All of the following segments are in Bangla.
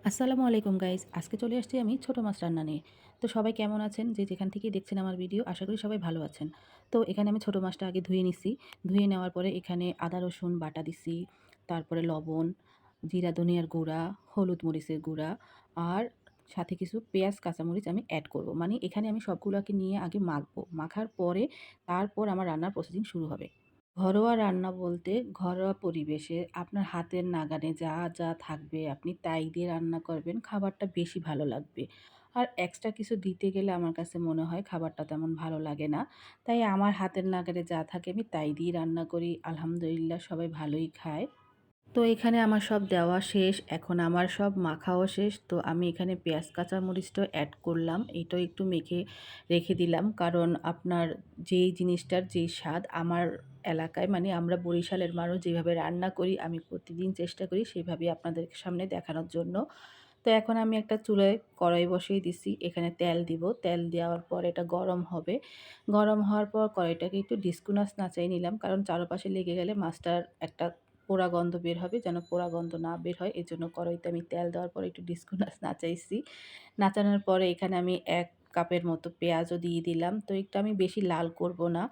আসসালামু আলাইকুম গাইস। আজকে চলে আসছি আমি ছোট মাছ রান্না নিয়ে। তো সবাই কেমন আছেন? যে যেখান থেকেই দেখছেন আমার ভিডিও, আশা করি সবাই ভালো আছেন। তো এখানে আমি ছোট মাছটা আগে ধুয়ে নিচ্ছি। ধুয়ে নেওয়ার পরে এখানে আদা রসুন বাটা দিচ্ছি, তারপরে লবণ, জিরা ধনিয়ার গুঁড়া, হলুদ মরিচের গুঁড়া আর সাথে কিছু পেঁয়াজ কাঁচামরিচ আমি অ্যাড করব। মানে এখানে আমি সবগুলোকে নিয়ে আগে মাখবো। মাখার পরে তারপর আমার রান্নার প্রসেসিং শুরু হবে। ঘরোয়া রান্না বলতে ঘরোয়া পরিবেশে আপনার হাতের নাগালে যা থাকবে আপনি তাই দিয়ে রান্না করবেন, খাবারটা বেশি ভালো লাগবে। আর এক্সট্রা কিছু দিতে গেলে আমার কাছে মনে হয় খাবারটা তেমন ভালো লাগে না। তাই আমার হাতের নাগালে যা থাকে আমি তাই দিয়েই রান্না করি। আলহামদুলিল্লাহ সবাই ভালোই খায়। তো এখানে আমার সব দেওয়া শেষ। এখন আমার সব মাখাও শেষ। তো আমি এখানে পেঁয়াজ কাঁচামরিচটাও অ্যাড করলাম। এটাও একটু মেখে রেখে দিলাম। কারণ আপনার যেই জিনিসটার যেই স্বাদ আমার এলাকায় মানে আমরা বরিশালের মানুষ যেভাবে রান্না করি আমি প্রতিদিন চেষ্টা করি সেভাবেই আপনাদের সামনে দেখানোর জন্য। তো এখন আমি একটা চুলায় কড়াই বসিয়ে দিছি। এখানে তেল দিব। তেল দেওয়ার পর এটা গরম হবে। গরম হওয়ার পর কড়াইটাকে একটু ডিসকুনাস নাচাই নিলাম। কারণ চারপাশে লেগে গেলে মাছটার একটা পোড়া গন্ধ বের হবে। যেন পোড়া গন্ধ না বের হয় এজন্য কড়াইতে আমি তেল দেওয়ার পরে একটু ডিসকুনাস নাচাইছি। নাচানোর পরে এখানে আমি ১ কাপের মতো পেঁয়াজও দিয়ে দিলাম। তো একটু আমি বেশি লাল করব না।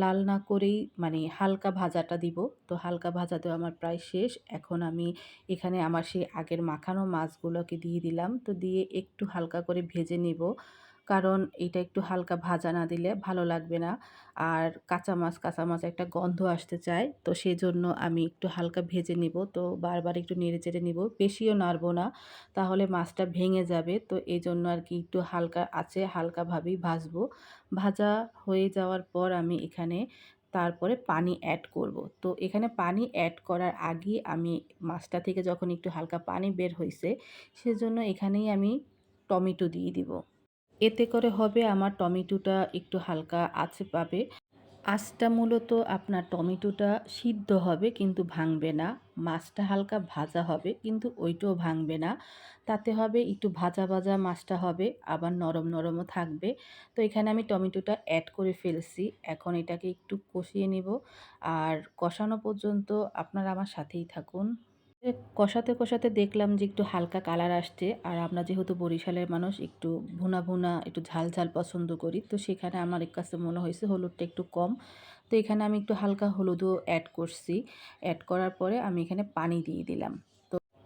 লাল না করেই মানে হালকা ভাজাটা দিব। তো হালকা ভাজা দেওয়া আমার প্রায় শেষ। এখন আমি এখানে আমার সেই আগের মাখানো মাছগুলোকে দিয়ে দিলাম। তো দিয়ে একটু হালকা করে ভেজে নিব। কারণ এটা একটু হালকা ভাজা না দিলে ভালো লাগবে না। আর কাঁচা মাছ একটা গন্ধ আসতে চায়। তো সেজন্য আমি একটু হালকা ভেজে নিব। তো বারবার একটু নেড়ে-চেড়ে নিব। বেশিও নাড়ব না। তাহলে মাছটা ভেঙে যাবে। তো এজন্য আরকি একটু হালকা আঁচে হালকাভাবেই ভাজবো। ভাজা হয়ে যাওয়ার পর আমি এখানে তারপরে পানি অ্যাড করব। তো এখানে পানি অ্যাড করার আগেই আমি মাছটা থেকে যখন একটু হালকা পানি বের হইছে, সেজন্য এখানেই আমি টমেটো দিয়ে দিব। এতে করে হবে আমার টমেটোটা একটু হালকা আঁচে পাবে। আঁচটা মূলত আপনার টমেটোটা সিদ্ধ হবে কিন্তু ভাঙবে না। মাছটা হালকা ভাজা হবে কিন্তু ওইটাও ভাঙবে না। তাতে হবে একটু ভাজা মাছটা হবে আবার নরমও থাকবে। তো এখানে আমি টমেটোটা অ্যাড করে ফেলছি। এখন এটাকে একটু কষিয়ে নিব। আর কষানো পর্যন্ত আপনারা আমার সাথেই থাকুন। কষাতে দেখলাম যে একটু হালকা কালার আসছে। আর আমরা যেহেতু বরিশালের মানুষ একটু ভুনা একটু ঝাল পছন্দ করি। তো সেখানে আমার কাছে মনে হয়েছে হলুদটা একটু কম। তো এখানে আমি একটু হালকা হলুদও অ্যাড করছি। অ্যাড করার পরে আমি এখানে পানি দিয়ে দিলাম।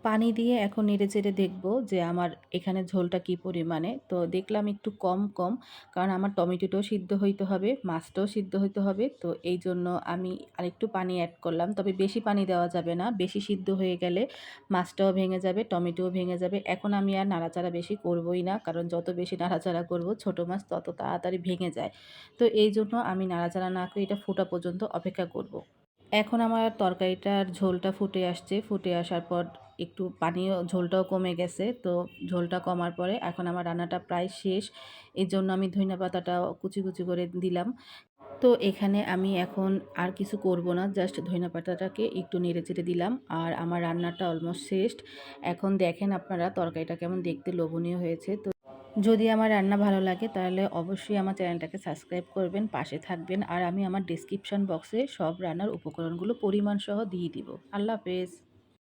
পানি দিয়ে এখন নেড়েচেড়ে দেখব যে আমার এখানে ঝোলটা কি পরিমাণে। তো দেখলাম একটু কম, কারণ আমার টমেটোটাও সিদ্ধ হইতে হবে, মাছটাও সিদ্ধ হইতে হবে। তো এইজন্য আমি আরেকটু পানি অ্যাড করলাম। তবে বেশি পানি দেওয়া যাবে না। বেশি সিদ্ধ হয়ে গেলে মাছটাও ভেঙে যাবে, টমেটোও ভেঙে যাবে। এখন আমি আর নাড়াচাড়া বেশি করবই না। কারণ যত বেশি নাড়াচাড়া করব ছোট মাছ তত তাড়াতাড়ি ভেঙে যায়। তো এইজন্য আমি নাড়াচাড়া না করে এটা ফোটা পর্যন্ত অপেক্ষা করব। এখন আমার তরকারিটার ঝোলটা ফুটে আসছে। ফুটে আসার পর একটু পানিও ঝোলটাও কমে গেছে। তো ঝোলটা কমার পরে এখন আমার রান্নাটা প্রায় শেষ। এজন্য আমি ধইনা পাতাটাও কুচি করে দিলাম। তো এখানে আমি এখন আর কিছু করব না। জাস্ট ধইনা পাতাটাকে একটু নেড়েচেড়ে দিলাম। আর আমার রান্নাটা অলমোস্ট শেষ। এখন দেখেন আপনারা তরকারিটা কেমন দেখতে লোভনীয় হয়েছে। তো যদি আমার রান্না ভালো লাগে তাহলে অবশ্যই আমার চ্যানেলটাকে সাবস্ক্রাইব করবেন, পাশে থাকবেন। আর আমি আমার ডেসক্রিপশন বক্সে সব রান্নার উপকরণগুলো পরিমাণ সহ দিয়ে দিব। আল্লাহ হাফেজ।